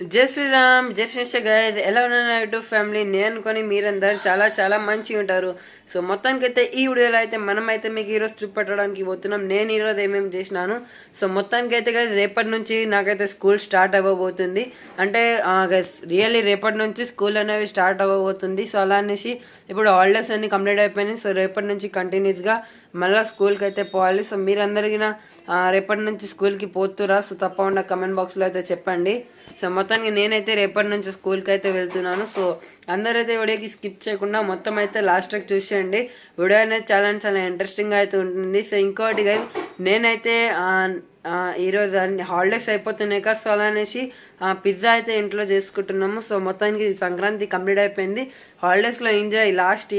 జై శ్రీరామ్, జై శ్రీ గైస్. ఎలా ఉన్నారు యూట్యూబ్ ఫ్యామిలీ? నేను అనుకొని మీరందరూ చాలా చాలా మంచిగా ఉంటారు. సో మొత్తానికైతే ఈ వీడియోలో అయితే మనమైతే మీకు ఈరోజు చూపెట్టడానికి పోతున్నాం. నేను ఈరోజు ఏమేమి చేసినాను. సో మొత్తానికైతే గైస్ రేపటి నుంచి నాకైతే స్కూల్ స్టార్ట్ అవ్వబోతుంది. అంటే గైస్ రియల్లీ రేపటి నుంచి స్కూల్ అనేవి స్టార్ట్ అవ్వబోతుంది. సో అలా అనేసి ఇప్పుడు హాలిడేస్ అన్ని కంప్లీట్ అయిపోయినాయి. సో రేపటి నుంచి కంటిన్యూస్గా మళ్ళీ స్కూల్కి అయితే పోవాలి. సో మీరందరికీ రేపటి నుంచి స్కూల్కి పోతురా? సో తప్పకుండా కమెంట్ బాక్స్లో అయితే చెప్పండి. సో మొత్తానికి నేనైతే రేపటి నుంచి స్కూల్కి అయితే వెళ్తున్నాను. సో అందరైతే వీడియోకి స్కిప్ చేయకుండా మొత్తం అయితే లాస్ట్ వరకు చూసేయండి. వీడియో అనేది చాలా చాలా ఇంట్రెస్టింగ్గా అయితే ఉంటుంది. సో ఇంకోటి నేనైతే ఈరోజు అన్ని హాలిడేస్ అయిపోతున్నాయి కదా, సో అలా అనేసి పిజ్జా అయితే ఇంట్లో చేసుకుంటున్నాము. సో మొత్తానికి సంక్రాంతి కంప్లీట్ అయిపోయింది. హాలిడేస్లో ఎంజాయ్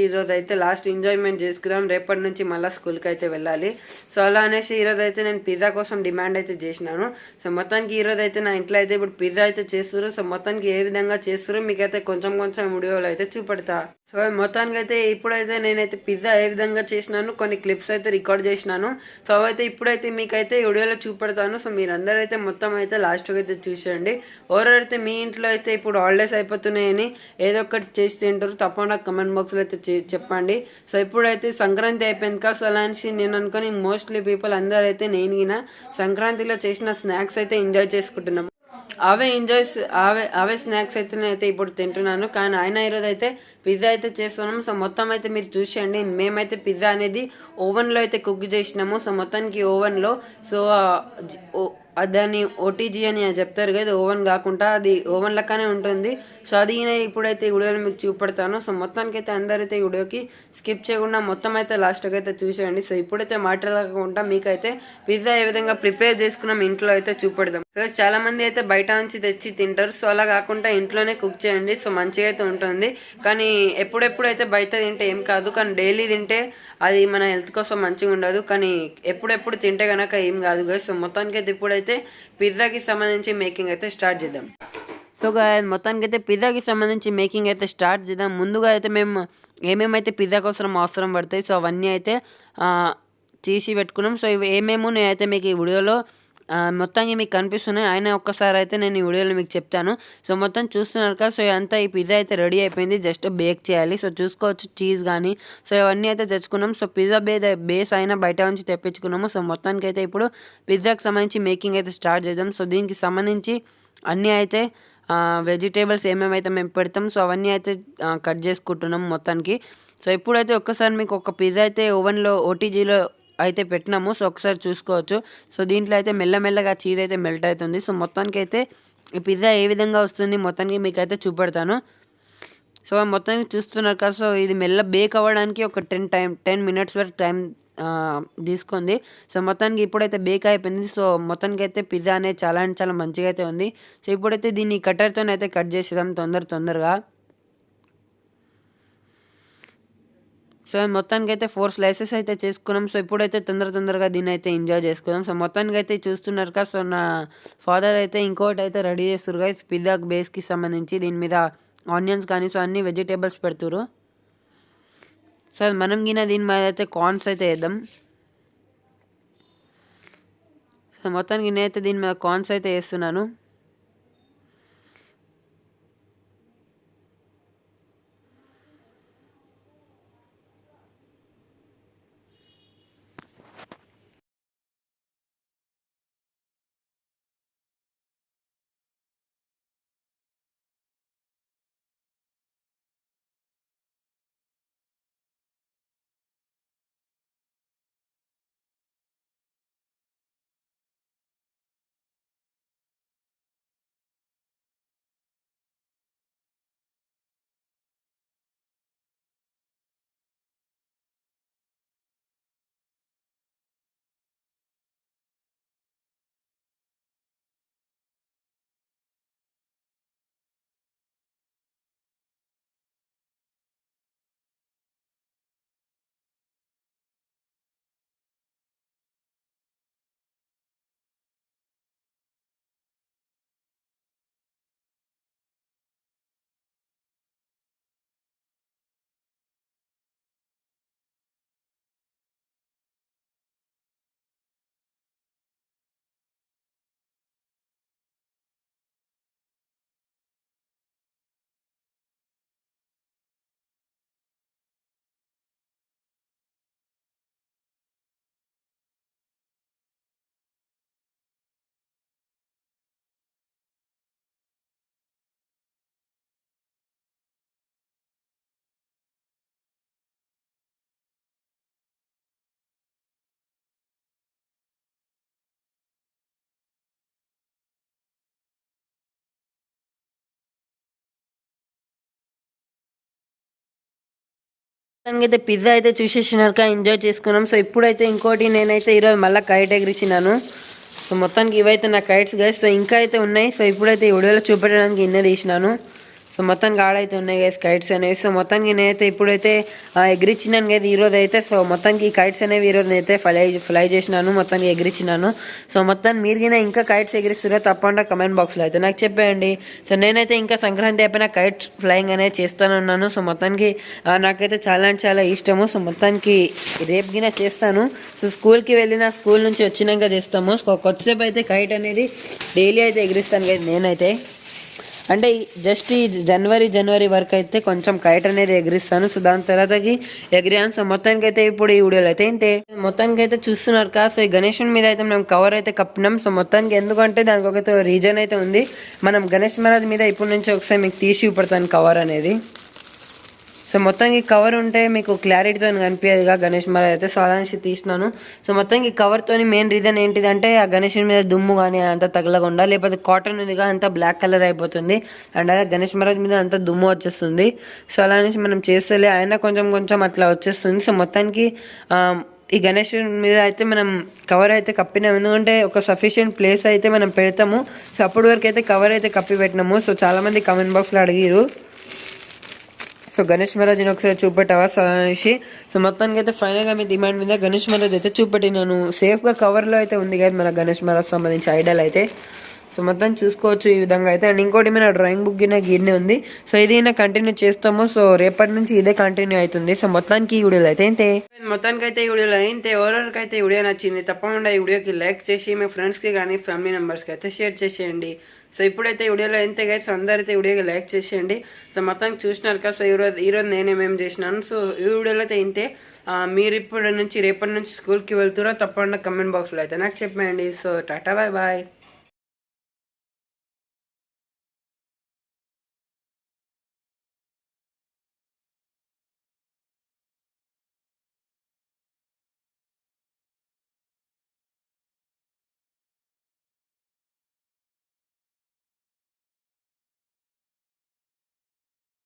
ఈరోజు అయితే లాస్ట్ ఎంజాయ్మెంట్ చేసుకుందాం. రేపటి నుంచి మళ్ళీ స్కూల్కి అయితే వెళ్ళాలి. సో అలా అనేసి ఈరోజు అయితే నేను పిజ్జా కోసం డిమాండ్ అయితే చేసినాను. సో మొత్తానికి ఈరోజు అయితే నా ఇంట్లో అయితే ఇప్పుడు పిజ్జా అయితే చేస్తారు. సో మొత్తానికి ఏ విధంగా చేస్తారో మీకైతే కొంచెం కొంచెం వీడియోలు అయితే చూపెడతా. సో మొత్తానికి అయితే ఇప్పుడైతే నేనైతే పిజ్జా ఏ విధంగా చేసినాను కొన్ని క్లిప్స్ అయితే రికార్డ్ చేసినాను. సో అయితే ఇప్పుడైతే మీకైతే వీడియోలో చూపెడతాను. సో మీరందరూ అయితే మొత్తం అయితే లాస్ట్కి అయితే చూసేయండి. ఎవరైతే మీ ఇంట్లో అయితే ఇప్పుడు హాలిడేస్ అయిపోతున్నాయని ఏదో ఒకటి చేసి తింటారు తప్పకుండా కమెంట్ బాక్స్లో అయితే చెప్పండి. సో ఇప్పుడైతే సంక్రాంతి అయిపోయింది కదా, సో అలాంటి నేను అనుకుని మోస్ట్లీ పీపుల్ అందరూ అయితే నేను సంక్రాంతిలో చేసిన స్నాక్స్ అయితే ఎంజాయ్ చేసుకుంటున్నాం. అవే స్నాక్స్ అయితే ఇప్పుడు తింటున్నాను. కానీ ఈరోజు అయితే పిజ్జా అయితే చేస్తున్నాము. సో మొత్తం అయితే మీరు చూసేయండి. మేమైతే పిజ్జా అనేది ఓవెన్లో అయితే కుక్ చేసినాము. సో మొత్తానికి ఓవెన్లో సో దాన్ని ఓటీజీ అని చెప్తారు కదా, ఓవెన్ కాకుండా అది ఓవెన్ లెక్కనే ఉంటుంది. సో అది ఇప్పుడైతే ఈ వీడియోలో మీకు చూపెడతాను. సో మొత్తానికి అయితే అందరైతే ఈ వీడియోకి స్కిప్ చేయకుండా మొత్తం అయితే లాస్ట్కి అయితే చూసేయండి. సో ఇప్పుడైతే మాట్లాడకుండా మీకైతే పిజ్జా ఏ విధంగా ప్రిపేర్ చేసుకున్నాం ఇంట్లో అయితే చూపెడదాం. చాలా మంది అయితే బయట నుంచి తెచ్చి తింటారు. సో అలా కాకుండా ఇంట్లోనే కుక్ చేయండి. సో మంచిగా అయితే ఉంటుంది. కానీ ఎప్పుడెప్పుడు అయితే బయట తింటే ఏం కాదు, కానీ డైలీ తింటే అది మన హెల్త్ కోసం మంచిగా ఉండదు. కానీ ఎప్పుడెప్పుడు తింటే కనుక ఏం కాదు కదా. సో మొత్తానికి అయితే ఇప్పుడైతే పిజ్జాకి సంబంధించి మేకింగ్ అయితే స్టార్ట్ చేద్దాం. సో మొత్తానికి అయితే పిజ్జాకి సంబంధించి మేకింగ్ అయితే స్టార్ట్ చేద్దాం. ముందుగా అయితే మేము ఏమేమైతే పిజ్జా కోసం అవసరం పడతాయి సో అవన్నీ అయితే తీసి పెట్టుకున్నాం. సో ఇవి ఏమేమో నేనైతే మీకు ఈ వీడియోలో మొత్తానికి మీకు కనిపిస్తున్నాయి. ఒక్కసారి అయితే నేను ఈ వీడియోలో మీకు చెప్తాను. సో మొత్తం చూస్తున్నారు కదా. సో అంతా ఈ పిజ్జా అయితే రెడీ అయిపోయింది. జస్ట్ బేక్ చేయాలి. సో చూసుకోవచ్చు చీజ్ కానీ సో ఇవన్నీ అయితే తెచ్చుకున్నాం. సో పిజ్జా బేస్ అయినా బయట నుంచి తెప్పించుకున్నాము. సో మొత్తానికి అయితే ఇప్పుడు పిజ్జాకి సంబంధించి మేకింగ్ అయితే స్టార్ట్ చేద్దాం. సో దీనికి సంబంధించి అన్నీ అయితే వెజిటేబుల్స్ ఏమేమైతే మేము పెడతాం సో అవన్నీ అయితే కట్ చేసుకుంటున్నాం మొత్తానికి. సో ఇప్పుడైతే ఒక్కసారి మీకు ఒక పిజ్జా అయితే ఓవెన్లో ఓటీజీలో అయితే పెట్టినాము. సో ఒకసారి చూసుకోవచ్చు. సో దీంట్లో అయితే మెల్లమెల్లగా చీజ్ అయితే మెల్ట్ అవుతుంది. సో మొత్తానికి అయితే ఈ పిజ్జా ఏ విధంగా వస్తుంది మొత్తానికి మీకు అయితే చూపెడతాను. సో మొత్తానికి చూస్తున్నారు కదా. సో ఇది మెల్ల బేక్ అవ్వడానికి ఒక 10 మినిట్స్ వరకు టైం తీసుకుంది. సో మొత్తానికి ఇప్పుడైతే బేక్ అయిపోయింది. సో మొత్తానికి అయితే పిజ్జా అనేది చాలా చాలా మంచిగా అయితే ఉంది. సో ఇప్పుడైతే దీన్ని కట్టర్తో అయితే కట్ చేసేద్దాం తొందరగా. సో మొత్తానికి అయితే 4 స్లైసెస్ అయితే చేసుకున్నాం. సో ఇప్పుడైతే తొందరగా దీన్ని అయితే ఎంజాయ్ చేసుకుందాం. సో మొత్తానికి అయితే చూస్తున్నారు కదా. సో నా ఫాదర్ అయితే ఇంకోటి అయితే రెడీ చేస్తారు కదా పిజ్జా బేస్కి సంబంధించి దీని మీద ఆనియన్స్ కానీ సో అన్ని వెజిటేబుల్స్ పెడుతురు. సో మనం దీని మీద అయితే కార్న్స్ అయితే వేద్దాం. సో మొత్తానికి నేనైతే దీని మీద కార్న్స్ అయితే వేస్తున్నాను. అయితే పిజ్జా అయితే చూసేసినాక ఎంజాయ్ చేసుకున్నాం. సో ఇప్పుడైతే ఇంకోటి నేనైతే ఈరోజు మళ్ళీ కైట్ ఎగిరించినాను. సో మొత్తానికి ఇవైతే నా కైట్స్ గైస్. సో ఇంకా అయితే ఉన్నాయి. సో ఇప్పుడైతే ఈ వీడియోలో చూపెట్టడానికి ఇన్నే తీసినాను. సో మొత్తానికి ఆడైతే ఉన్నాయి గైస్ కైట్స్ అనేవి. సో మొత్తానికి నేనైతే ఇప్పుడైతే ఎగిరిచ్చినాను కదా ఈరోజు అయితే. సో మొత్తానికి ఈ కైట్స్ అనేవి ఈరోజు నేనైతే ఫ్లై చేసినాను, మొత్తానికి ఎగిరిచ్చినాను. సో మొత్తాన్ని మీరు ఇంకా కైట్స్ ఎగిరిస్తారో తప్పకుండా కమెంట్ బాక్స్లో అయితే నాకు చెప్పేయండి. సో నేనైతే ఇంకా సంక్రాంతి అయిపోయిన కైట్ ఫ్లయింగ్ అనేది చేస్తానున్నాను. సో మొత్తానికి నాకైతే చాలా అంటే చాలా ఇష్టము. సో మొత్తానికి రేపు చేస్తాను. సో స్కూల్కి వెళ్ళిన స్కూల్ నుంచి వచ్చినాక చేస్తాము. సో కొద్దిసేపు అయితే కైట్ అనేది డైలీ అయితే ఎగిరిస్తాను కదా నేనైతే. అంటే జస్ట్ ఈ జనవరి వరకు అయితే కొంచెం కైట్ అనేది ఎగిరిస్తాను. సో దాని తర్వాతకి ఎగిరాను. సో మొత్తానికి అయితే ఇప్పుడు ఈ వీడియోలో అయితే ఇంతే. మొత్తానికి అయితే చూస్తున్నారు కదా. సో ఈ గణేశుని మీద అయితే మనం కవర్ అయితే కప్పినాం. సో మొత్తానికి ఎందుకంటే దానికి ఒక రీజన్ అయితే ఉంది. మనం గణేష్ మహారాజ్ మీద ఇప్పటి నుంచి ఒకసారి మీకు తీసి చూపెడతాను కవర్ అనేది. సో మొత్తానికి కవర్ ఉంటే మీకు క్లారిటీతో కనిపించదుగా గణేష్ మహారాజ్ అయితే. సో అలాంటి తీసినాను. సో మొత్తానికి కవర్తో మెయిన్ రీజన్ ఏంటిదంటే ఆ గణేషుని మీద దుమ్ము కానీ అంతా తగలకుండా, లేకపోతే కాటన్ ఉందిగా అంతా బ్లాక్ కలర్ అయిపోతుంది అండ్ అలా గణేష్ మహారాజ్ మీద అంతా దుమ్ము వచ్చేస్తుంది. సో అలా మనం చేస్తలే అయినా కొంచెం అట్లా వచ్చేస్తుంది. సో మొత్తానికి ఈ గణేష్ మీద అయితే మనం కవర్ అయితే కప్పినాం. ఎందుకంటే ఒక సఫిషియెంట్ ప్లేస్ అయితే మనం పెడతాము. సో అప్పటి వరకు అయితే కవర్ అయితే కప్పి పెట్టినాము. సో చాలామంది కమెంట్ బాక్స్లో అడిగారు సో గణేష్ మహారాజ్ని ఒకసారి చూపెట్టావా సో అనేసి. సో మొత్తానికి అయితే ఫైనల్గా మీ డిమాండ్ మీద గణేష్ మహారాజ్ అయితే చూపెట్టినాను. సేఫ్గా కవర్లో అయితే ఉంది కదా మన గణేష్ మహారాజ్ సంబంధించి ఐడల్ అయితే. సో మొత్తం చూసుకోవచ్చు ఈ విధంగా అయితే. అండ్ ఇంకోటి మన డ్రాయింగ్ బుక్ గిన్నె ఉంది. సో ఇది కంటిన్యూ చేస్తాము. సో రేపటి నుంచి ఇదే కంటిన్యూ అవుతుంది. సో మొత్తానికి ఈ వీడియోలో అయితే ఇంతే. మొత్తానికి అయితే ఈ వీడియోలో అయితే ఎవరెవరికైతే ఈ వీడియో నచ్చింది తప్పకుండా ఈ వీడియోకి లైక్ చేసి మీ ఫ్రెండ్స్కి కానీ ఫ్యామిలీ మెంబర్స్కి అయితే షేర్ చేసేయండి. సో ఇప్పుడైతే వీడియోలో ఎంతే గైస్ అందరైతే వీడియోకి లైక్ చేసేయండి. సో మొత్తానికి చూసినారు కదా. సో ఈరోజు నేనేమేం చేసినాను. సో ఈ వీడియోలో అయితే ఇంతే. మీరు రేపటి నుంచి స్కూల్కి వెళ్తారో తప్పకుండా కమెంట్ బాక్స్లో అయితే నాకు చెప్పేయండి. So tata bye bye.